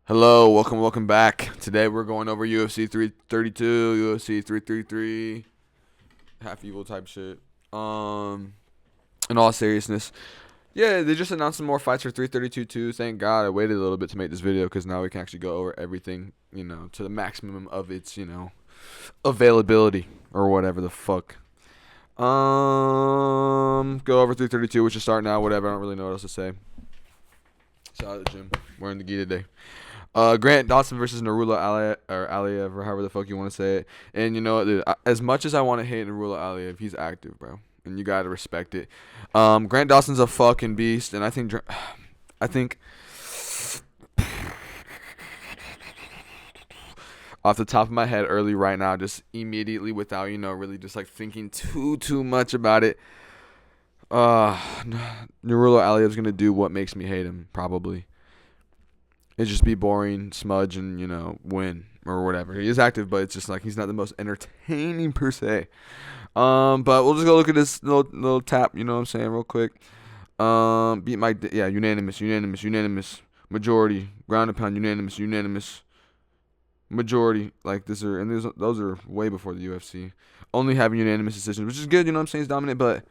Hello, welcome back. Today we're going over UFC 332, UFC 333, half evil type shit. In all seriousness, yeah, they just announced some more fights for 332 too. Thank God I waited a little bit to make this video because now we can actually go over everything, to the maximum of its, availability or whatever the fuck. Go over 332, which is starting now. Whatever, I don't really know what else to say. Shout out to the gym. We're in the gi today. Grant Dawson versus Narula Aliev, or however the fuck you want to say it. And you know what, dude, as much as I want to hate Narula Aliev, he's active, bro, and you gotta respect it. Grant Dawson's a fucking beast, and I think off the top of my head, early right now, just immediately without really just like thinking too much about it, Narula Aliev's gonna do what makes me hate him, probably. It just be boring, smudge, and win or whatever. He is active, but it's just like he's not the most entertaining per se. But we'll just go look at this little tap. You know what I'm saying, real quick. Beat Mike. Yeah, unanimous, majority, ground and pound, unanimous, majority. Like those are way before the UFC. Only having unanimous decisions, which is good. You know what I'm saying, he's dominant, but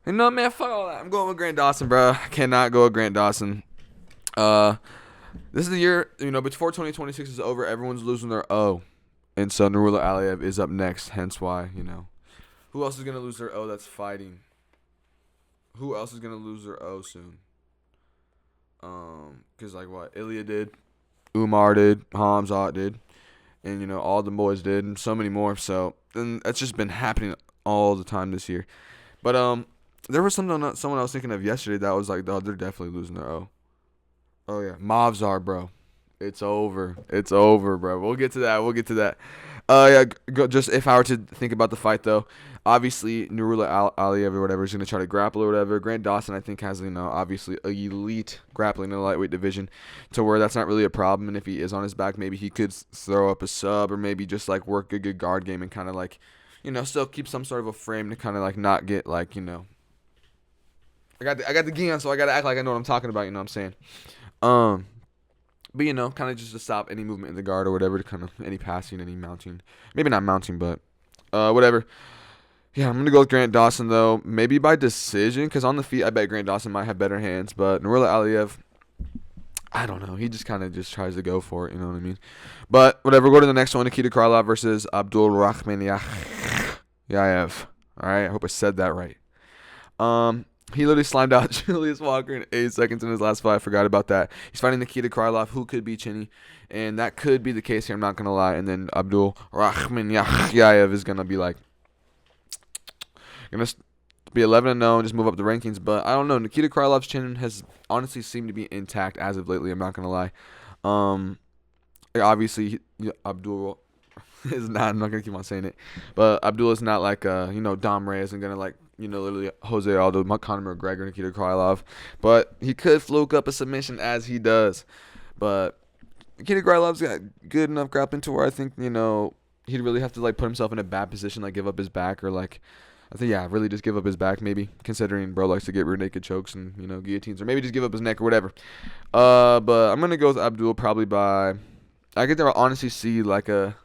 man, fuck all that. I'm going with Grant Dawson, bro. I cannot go with Grant Dawson. This is the year, before 2026 is over, everyone's losing their O. And so Narula Aliev is up next, hence why, Who else is going to lose their O that's fighting? Who else is going to lose their O soon? Because, like, what? Ilya did. Umar did. Hamzat did. And, all the boys did. And so many more. So, and that's just been happening all the time this year. But, there was someone I was thinking of yesterday that was like, oh, they're definitely losing their O. Oh, yeah. Mavzar, bro. It's over, bro. We'll get to that. Just if I were to think about the fight, though, obviously, Nurullah Aliev or whatever is going to try to grapple or whatever. Grant Dawson, I think, has, obviously, a elite grappling in the lightweight division to where that's not really a problem. And if he is on his back, maybe he could throw up a sub or maybe just, like, work a good guard game and kind of, like, still keep some sort of a frame to kind of, like, not get, like, I got the gi on, so I got to act like I know what I'm talking about, you know what I'm saying? But kind of just to stop any movement in the guard or whatever, to kind of any passing, any mounting. Maybe not mounting, but whatever. Yeah, I'm gonna go with Grant Dawson though. Maybe by decision, because on the feet, I bet Grant Dawson might have better hands. But Narula Aliev, I don't know. He just kind of just tries to go for it. You know what I mean? But whatever. Go to the next one: Nikita Krylov versus Abdul Rahman Yaev. All right. I hope I said that right. He literally slimed out Julius Walker in 8 seconds in his last fight. I forgot about that. He's fighting Nikita Krylov, who could be chinny. And that could be the case here, I'm not going to lie. And then Abdul Rahman Yaev is going to be like, going to be 11-0 and just move up the rankings. But I don't know. Nikita Krylov's chin has honestly seemed to be intact as of lately. I'm not going to lie. Obviously, Abdul is not, I'm not going to keep on saying it. But Abdul is not like, Dom Reyes isn't going to like, literally Jose Aldo, Conor McGregor, Nikita Krylov. But he could fluke up a submission as he does. But Nikita Krylov's got good enough grappling to where I think, he'd really have to, like, put himself in a bad position, like, give up his back or, like, I think, yeah, really just give up his back maybe, considering bro likes to get rear naked chokes and, guillotines. Or maybe just give up his neck or whatever. But I'm going to go with Abdul probably by, I could honestly see, like, a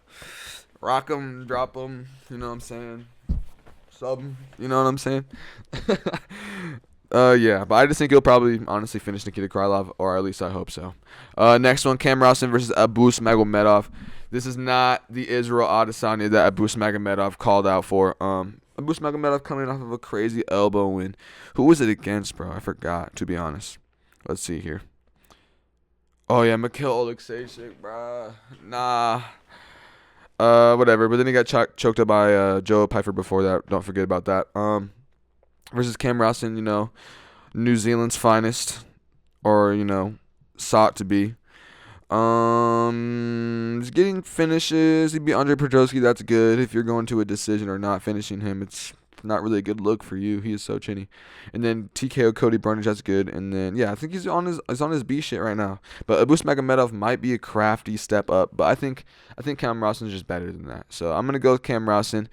rock him, drop him, you know what I'm saying? You know what I'm saying? Yeah, but I just think he'll probably honestly finish Nikita Krylov, or at least I hope so. Next one, Cam Rawson versus Abus Magomedov. This is not the Israel Adesanya that Abus Magomedov called out for. Abus Magomedov coming off of a crazy elbow win. Who was it against, bro? I forgot, to be honest. Let's see here. Oh, yeah, Mikhail Oleksiejczuk, bro. Nah. Whatever. But then he got choked up by Joe Pyfer before that. Don't forget about that. Versus Cam Rawson, New Zealand's finest, or sought to be. He's getting finishes. He beat Andre Petrosky. That's good. If you're going to a decision or not finishing him, it's not really a good look for you. He is so chinny. And then TKO Cody Burnage, that's good. And then yeah, I think he's on his B shit right now. But Abus Magomedov might be a crafty step up. But I think Cam Rawson's just better than that. So I'm gonna go with Cam Rawson.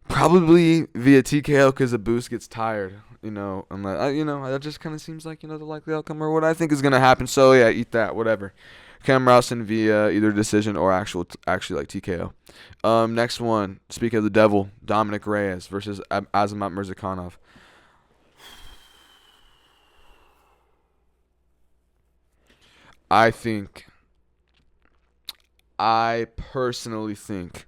Probably via TKO because Abus gets tired. unless that just kind of seems like the likely outcome or what I think is gonna happen. So yeah, eat that, whatever. Cam Rousen via either decision or actually like TKO. Next one. Speak of the devil, Dominic Reyes versus Azamat Murzakanov. I personally think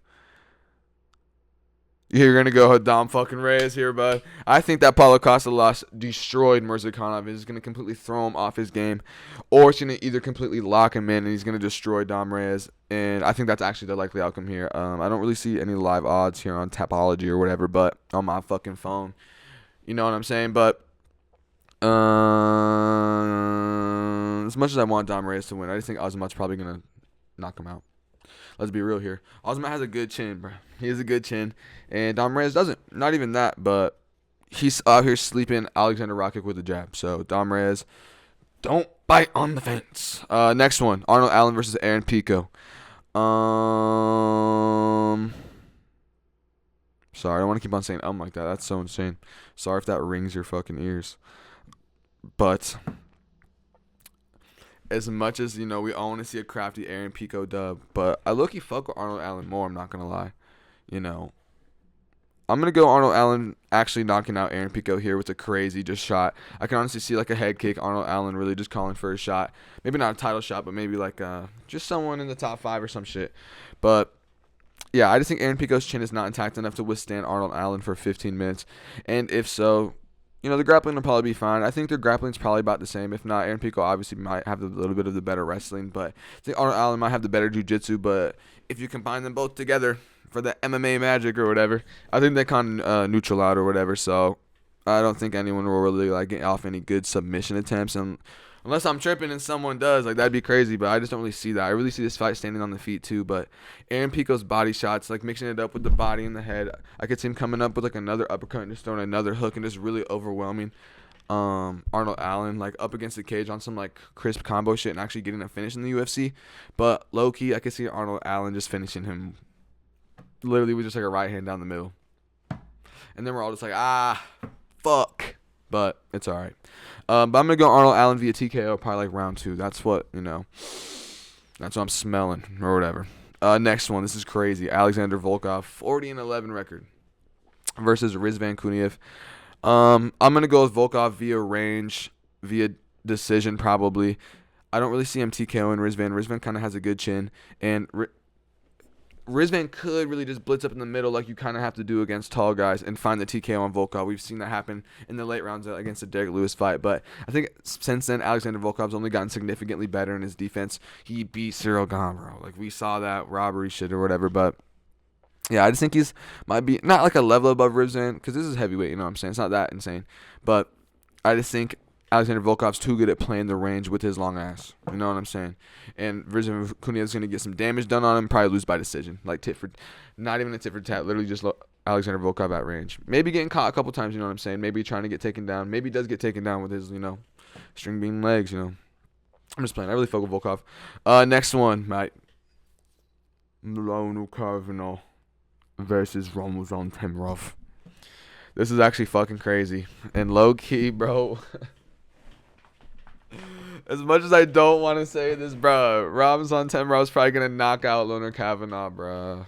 you're going to go with Dom fucking Reyes here, bud. I think that Paulo Costa loss destroyed Murzakanov. It's going to completely throw him off his game, or it's going to either completely lock him in and he's going to destroy Dom Reyes. And I think that's actually the likely outcome here. I don't really see any live odds here on Tapology or whatever, but on my fucking phone. You know what I'm saying? But as much as I want Dom Reyes to win, I just think Azamat's probably going to knock him out. Let's be real here. Azamat has a good chin, bro. He has a good chin. And Dom Reyes doesn't. Not even that, but he's out here sleeping Alexander Rakic with a jab. So, Dom Reyes, don't bite on the fence. Next one, Arnold Allen versus Aaron Pico. Sorry, I don't want to keep on saying like that. That's so insane. Sorry if that rings your fucking ears. But as much as, we all want to see a crafty Aaron Pico dub, but I low-key fuck with Arnold Allen more, I'm not going to lie. I'm going to go Arnold Allen actually knocking out Aaron Pico here with a crazy just shot. I can honestly see like a head kick, Arnold Allen really just calling for a shot. Maybe not a title shot, but maybe like just someone in the top 5 or some shit. But yeah, I just think Aaron Pico's chin is not intact enough to withstand Arnold Allen for 15 minutes. And if so, the grappling will probably be fine. I think their grappling's probably about the same. If not, Aaron Pico obviously might have a little bit of the better wrestling, but I think Arnold Allen might have the better jiu-jitsu. But if you combine them both together for the MMA magic or whatever, I think they kind of neutral out or whatever. So I don't think anyone will really like get off any good submission attempts, and unless I'm tripping and someone does, like that'd be crazy. But I just don't really see that. I really see this fight standing on the feet too. But Aaron Pico's body shots, like mixing it up with the body and the head, I could see him coming up with like another uppercut and just throwing another hook and just really overwhelming Arnold Allen like up against the cage on some like crisp combo shit and actually getting a finish in the UFC. But low key, I could see Arnold Allen just finishing him literally with just like a right hand down the middle. And then we're all just like, fuck. But it's all right. But I'm going to go Arnold Allen via TKO probably like round 2. That's what, that's what I'm smelling or whatever. Next one. This is crazy. Alexander Volkov, 40-11 record versus Rizvan Kuniev. I'm going to go with Volkov via range, via decision probably. I don't really see him TKOing Rizvan. Rizvan kind of has a good chin. And Rizvan could really just blitz up in the middle like you kind of have to do against tall guys and find the TKO on Volkov. We've seen that happen in the late rounds against the Derek Lewis fight. But I think since then, Alexander Volkov's only gotten significantly better in his defense. He beat Cyril Gambaro. Like, we saw that robbery shit or whatever. But, yeah, I just think might be not like a level above Rizvan because this is heavyweight, you know what I'm saying? It's not that insane. But I just think Alexander Volkov's too good at playing the range with his long ass. You know what I'm saying? And Rizvan Kuniev's going to get some damage done on him, probably lose by decision. Like not even a tit for tat, literally just Alexander Volkov at range. Maybe getting caught a couple times, you know what I'm saying? Maybe trying to get taken down. Maybe he does get taken down with his, string bean legs, I'm just playing. I really fuck with Volkov. Next one, mate. Milano Kavanagh versus Ramazan Temrov. This is actually fucking crazy. And low-key, bro... As much as I don't want to say this, bro, Ramazan Temrov's probably going to knock out Loner Kavanagh, bro.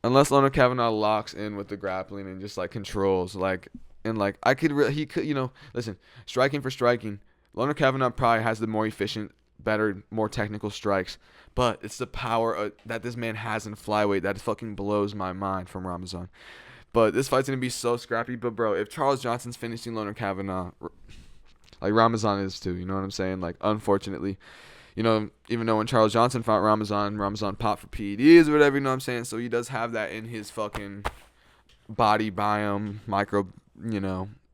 Unless Loner Kavanagh locks in with the grappling and just, controls. He could, listen, striking for striking, Loner Kavanagh probably has the more efficient, better, more technical strikes. But it's the power that this man has in flyweight that fucking blows my mind from Ramazan. But this fight's going to be so scrappy. But, bro, if Charles Johnson's finishing Loner Kavanagh... Like Ramazan is too, you know what I'm saying? Unfortunately, even though when Charles Johnson fought Ramazan popped for PEDs or whatever, you know what I'm saying? So he does have that in his fucking body biome, micro,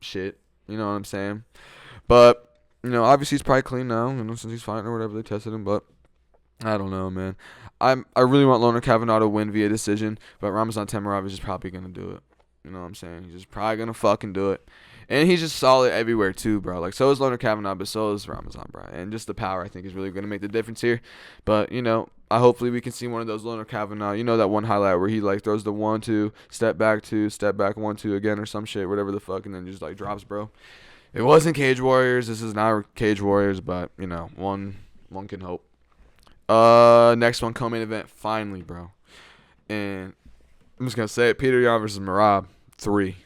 shit. You know what I'm saying? But, obviously he's probably clean now, since he's fighting or whatever, they tested him. But I don't know, man. I really want Loner Kavanagh to win via decision, but Ramazan Temurov is just probably going to do it. You know what I'm saying? He's just probably going to fucking do it. And he's just solid everywhere too, bro. Like, so is Leonard Kavanaugh, but so is Ramazan, bro. And just the power, I think, is really going to make the difference here. But, hopefully we can see one of those Leonard Kavanaugh. You know that one highlight where he, like, throws the 1-2, step back 2, step back 1-2 again or some shit, whatever the fuck, and then just, like, drops, bro. It wasn't Cage Warriors. This is not Cage Warriors, but, one can hope. Next one, co-main event, finally, bro. And I'm just going to say it, Peter Yan versus Merab, 3.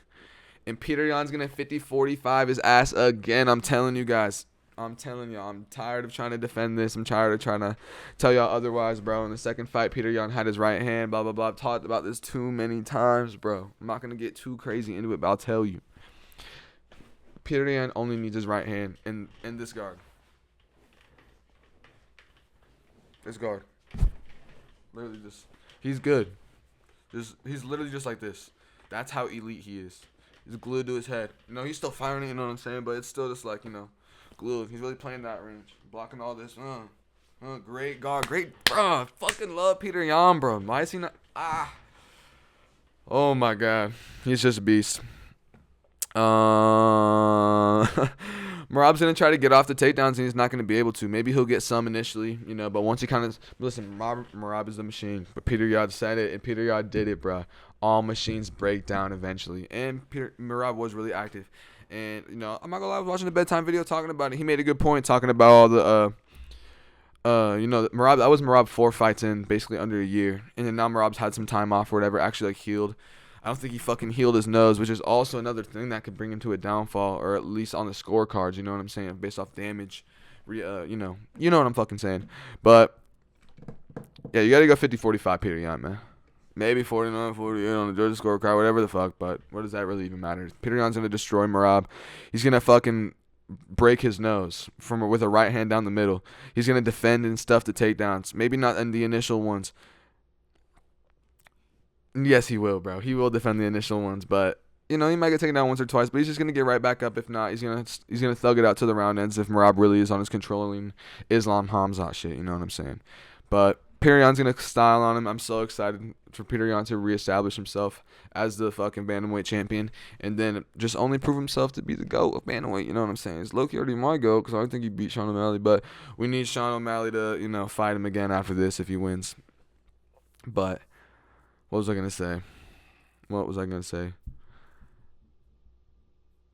And Peter Yan's going to 50-45 his ass again. I'm telling you guys. I'm telling y'all. I'm tired of trying to defend this. I'm tired of trying to tell y'all otherwise, bro. In the second fight, Peter Yan had his right hand, blah, blah, blah. I've talked about this too many times, bro. I'm not going to get too crazy into it, but I'll tell you. Peter Yan only needs his right hand in this guard. This guard. Literally just, he's good. He's literally just like this. That's how elite he is. He's glued to his head. He's still firing it, you know what I'm saying? But it's still just like, glued. He's really playing that range. Blocking all this. Great guard. Great, bro. I fucking love Peter Yan, bro. Why is he not? Oh, my God. He's just a beast. Merab's going to try to get off the takedowns, and he's not going to be able to. Maybe he'll get some initially, but once he kind of... Listen, Merab is the machine. But Peter Yan said it, and Peter Yan did it, bro. All machines break down eventually. And Merab was really active. And, I'm not going to lie, I was watching a bedtime video talking about it. He made a good point talking about all the... Merab, that was Merab 4 fights in basically under a year. And then now Merab's had some time off or whatever, actually, like, healed. I don't think he fucking healed his nose, which is also another thing that could bring him to a downfall, or at least on the scorecards, you know what I'm saying, based off damage. You know what I'm fucking saying. But, yeah, you got to go 50-45 Peter Yan, man. Maybe 49-48 on the Georgia scorecard, whatever the fuck, but what does that really even matter? Peter Yan's going to destroy Merab. He's going to fucking break his nose with a right hand down the middle. He's going to defend and stuff the takedowns. Maybe not in the initial ones. Yes, he will, bro. He will defend the initial ones, but he might get taken down once or twice. But he's just gonna get right back up. If not, he's gonna thug it out to the round ends. If Merab really is on his controlling Islam Hamzat shit, you know what I'm saying. But Peter Yan's gonna style on him. I'm so excited for Peter Yan to reestablish himself as the fucking bantamweight champion, and then just only prove himself to be the GOAT of bantamweight. You know what I'm saying? It's low-key already my GOAT because I don't think he beat Sean O'Malley, but we need Sean O'Malley to fight him again after this if he wins. But what was I going to say?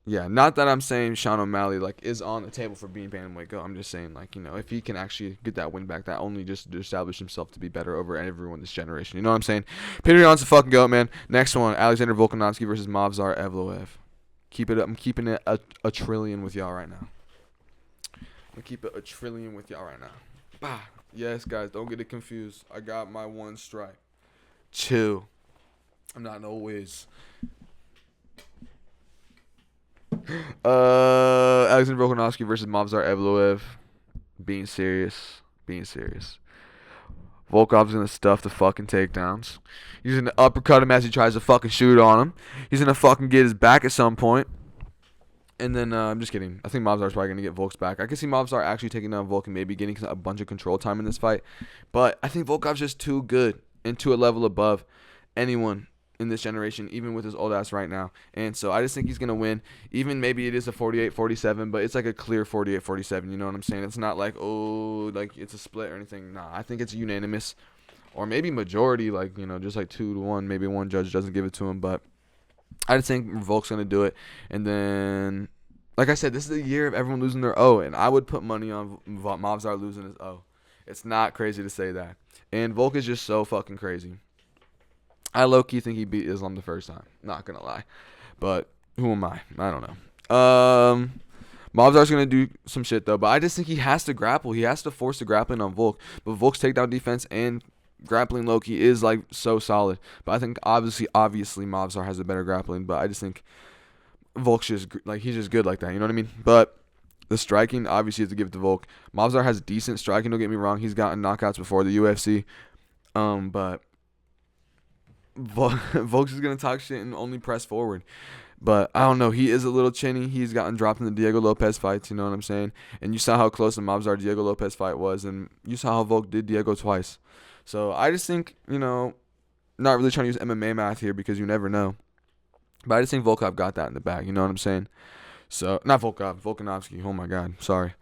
Yeah, not that I'm saying Sean O'Malley, is on the table for being bantamweight GOAT. I'm just saying, if he can actually get that win back, that only just to establish himself to be better over everyone this generation. You know what I'm saying? Peter Yan's a fucking GOAT, man. Next one, Alexander Volkanovski versus Movsar Evloev. Keep it up. I'm keeping it a trillion with y'all right now. Bah. Yes, guys, don't get it confused. I got my one strike. Chill. I'm not no whiz. Alexander Volkanovski versus Movsar Evloev. Being serious. Volkov's gonna stuff the fucking takedowns. He's gonna uppercut him as he tries to fucking shoot on him. He's gonna fucking get his back at some point. And then, I'm just kidding. I think Movsar's probably going to get Volk's back. I can see Movsar actually taking down Volk and maybe getting a bunch of control time in this fight. But I think Volkov's just too good and to a level above anyone in this generation, even with his old ass right now. And so I just think he's going to win. Even maybe it is a 48-47, but it's like a clear 48-47. You know what I'm saying? It's not like, it's a split or anything. Nah, I think it's unanimous. Or maybe majority, just like 2-1. Maybe one judge doesn't give it to him, but I just think Volk's going to do it. And then, like I said, this is the year of everyone losing their O. And I would put money on Movsar losing his O. It's not crazy to say that. And Volk is just so fucking crazy. I low-key think he beat Islam the first time. Not going to lie. But who am I? I don't know. Movsar's going to do some shit, though. But I just think he has to grapple. He has to force the grappling on Volk. But Volk's takedown defense and grappling low-key is so solid. But I think obviously Movsar has a better grappling, but I just think Volk's just he's just good like that, you know what I mean? But the striking obviously has to give it to Volk. Movsar has decent striking, don't get me wrong. He's gotten knockouts before the UFC. But Volk's is going to talk shit and only press forward. But I don't know. He is a little chinny. He's gotten dropped in the Diego Lopez fights, you know what I'm saying? And you saw how close the Movsar Diego Lopez fight was, and you saw how Volk did Diego twice. So I just think, not really trying to use MMA math here because you never know. But I just think Volkov got that in the bag. You know what I'm saying? So, not Volkov, Volkanovski. Oh, my God. Sorry.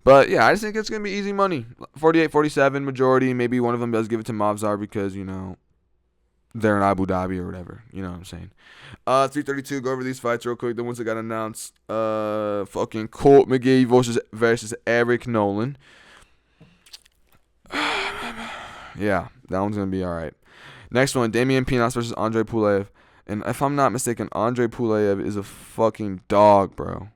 But, yeah, I just think it's going to be easy money. 48-47 majority. Maybe one of them does give it to Mavzar because, you know, they're in Abu Dhabi or whatever. You know what I'm saying? 332, go over these fights real quick. The ones that got announced. Fucking Colt McGee versus Eric Nolan. Yeah, that one's going to be all right. Next one, Damian Pinas versus Andre Pulev. And if I'm not mistaken, Andre Pulev is a fucking dog, bro.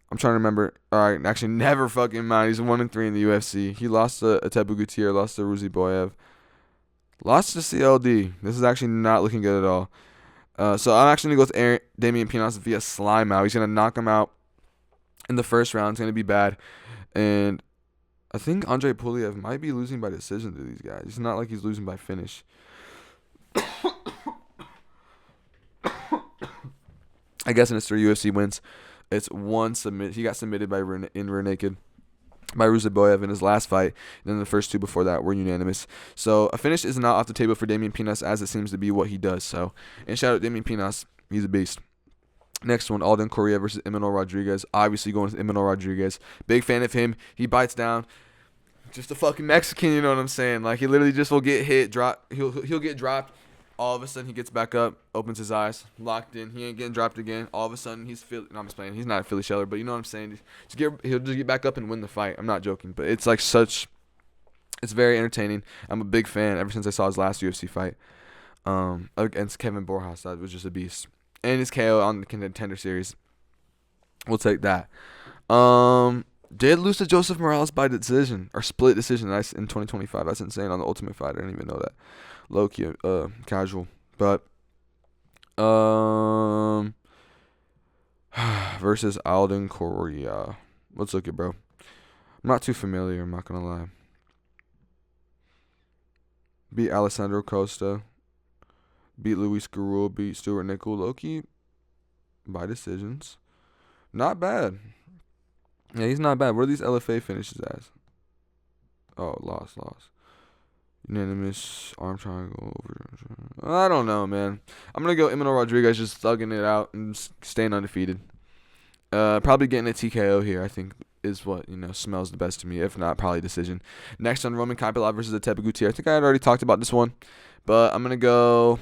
I'm trying to remember. All right, actually, never fucking mind. He's 1-3 in the UFC. He lost to Atebu Gutierrez, lost to Ruzi Boyev, lost to CLD. This is actually not looking good at all. So I'm actually going to go with Damian Pinas via slime out. He's going to knock him out in the first round. It's going to be bad. And I think Andre Pulev might be losing by decision to these guys. It's not like he's losing by finish. I guess in his 3 UFC wins, it's one submit. He got submitted by in rear naked by Ruziboyev in his last fight. And then the first 2 before that were unanimous. So a finish is not off the table for Damian Pinas, as it seems to be what he does. So, and shout out Damian Pinas. He's a beast. Next one, Alden Correa versus Emmanuel Rodriguez. Obviously going with Emmanuel Rodriguez. Big fan of him. He bites down. Just a fucking Mexican, you know what I'm saying? Like, he literally just will get hit, drop. He'll get dropped. All of a sudden, he gets back up, opens his eyes, locked in. He ain't getting dropped again. All of a sudden, he's Philly. No, I'm just playing. He's not a Philly Sheller, but you know what I'm saying? He'll just get back up and win the fight. I'm not joking, but it's like such. It's very entertaining. I'm a big fan ever since I saw his last UFC fight against Kevin Borjas. That was just a beast. And his KO on the Contender Series. We'll take that. Did lose to Joseph Morales by decision or split decision in 2025. That's insane on the Ultimate Fighter. I didn't even know that. Low key, casual, but versus Alden Correa. Let's look at, bro. I'm not too familiar. I'm not gonna lie. Beat Alessandro Costa. Beat Luis Garul. Beat Stuart Nickel. Low key by decisions. Not bad. Yeah, he's not bad. What are these LFA finishes as? Oh, lost. Unanimous arm triangle over. I don't know, man. I'm gonna go Emmanuel Rodriguez just thugging it out and staying undefeated. Probably getting a TKO here, I think, is what, you know, smells the best to me. If not, probably decision. Next on, Roman Kopylov versus Atebu Gutierrez. I think I had already talked about this one, but I'm gonna go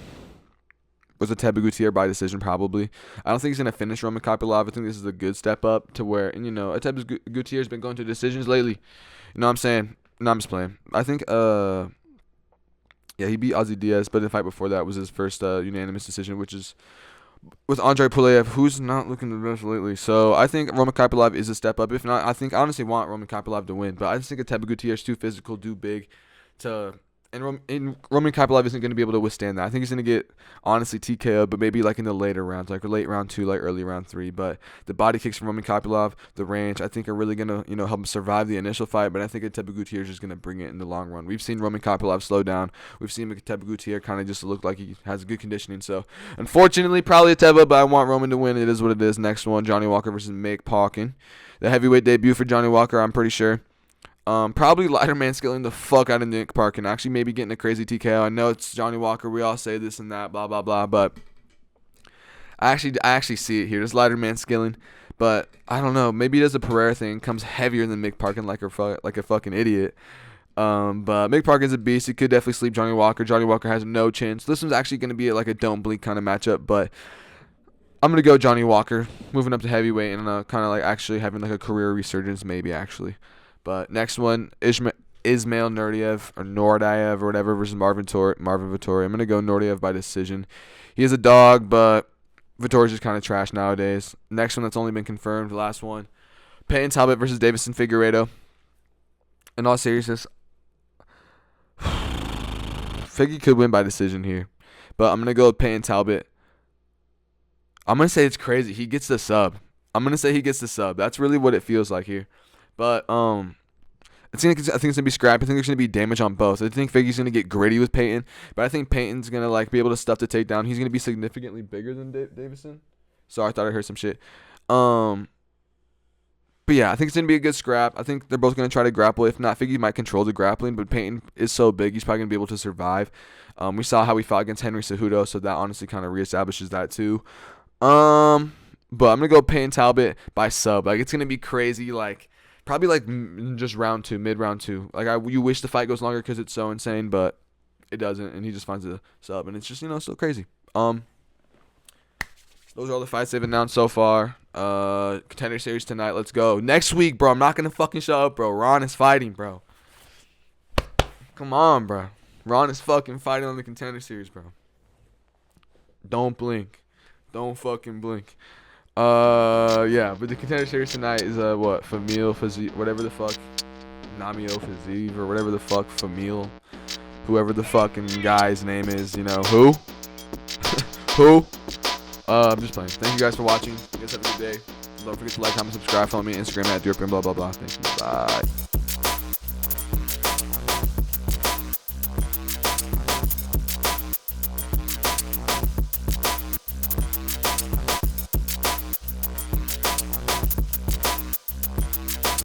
with Atebu Gutierrez by decision, probably. I don't think he's gonna finish Roman Kopylov. I think this is a good step up to where, and you know, Atebu Gutierrez has been going to decisions lately. You know what I'm saying? No, I'm just playing. I think yeah, he beat Ozzy Diaz, but the fight before that was his first unanimous decision, which is with Andre Pulev, who's not looking the best lately. So I think Roman Kopylov is a step up. If not, I honestly want Roman Kopylov to win, but I just think Atebu Gutierrez is too physical, too big to. And Roman Kopylov isn't going to be able to withstand that. I think he's going to get, honestly, TKO, but maybe like in the later rounds, like late round 2, like early round 3. But the body kicks from Roman Kopylov, the range, I think are really going to, you know, help him survive the initial fight. But I think Atebu Gutierrez is going to bring it in the long run. We've seen Roman Kopylov slow down. We've seen Atebu Gutierrez kind of just look like he has good conditioning. So, unfortunately, probably Atebu, but I want Roman to win. It is what it is. Next one, Johnny Walker versus Mick Pawkin. The heavyweight debut for Johnny Walker, I'm pretty sure. Probably lighter man skilling the fuck out of Nick Park and actually maybe getting a crazy TKO. I know it's Johnny Walker. We all say this and that, blah, blah, blah. But I actually see it here. There's lighter man skilling. But I don't know. Maybe he does a Pereira thing. Comes heavier than Mick Parkin like a fucking idiot. But Mick Parkin's a beast. He could definitely sleep Johnny Walker. Johnny Walker has no chance. This one's actually going to be like a don't blink kind of matchup. But I'm going to go Johnny Walker. Moving up to heavyweight and kind of like actually having like a career resurgence maybe actually. But next one, Ismail Nurdiev or Nordiev or whatever versus Marvin Vettori. I'm going to go Nordiev by decision. He is a dog, but Vettori's just kind of trash nowadays. Next one that's only been confirmed, the last one, Payton Talbot versus Davison Figueiredo. In all seriousness, Figgy could win by decision here. But I'm going to go with Payton Talbot. I'm going to say it's crazy. He gets the sub. I'm going to say he gets the sub. That's really what it feels like here. But I think it's gonna be scrappy. I think there's gonna be damage on both. I think Figgy's gonna get gritty with Payton, but I think Payton's gonna like be able to stuff the takedown. He's gonna be significantly bigger than Davison. Sorry, I thought I heard some shit. But yeah, I think it's gonna be a good scrap. I think they're both gonna try to grapple. If not, Figgy might control the grappling, but Payton is so big, he's probably gonna be able to survive. We saw how he fought against Henry Cejudo, so that honestly kind of reestablishes that too. But I'm gonna go Payne Talbot by sub. Like, it's gonna be crazy. Like, probably like just round 2, mid round 2. Like, you wish the fight goes longer because it's so insane, but it doesn't, and he just finds a sub, and it's just, so crazy. Those are all the fights they've announced so far. Contender series tonight. Let's go. Next week, bro. I'm not gonna fucking shut up, bro. Ron is fighting, bro. Come on, bro. Ron is fucking fighting on the contender series, bro. Don't blink. Don't fucking blink. Yeah, but the contender series tonight is what? Famil Fazeev, whatever the fuck. Namio Fazeev or whatever the fuck. Famil, whoever the fucking guy's name is. Who? Who? I'm just playing. Thank you guys for watching. You guys have a good day. Don't forget to like, comment, subscribe. Follow me on Instagram at DIORPIUM. Blah blah blah. Thank you. Bye.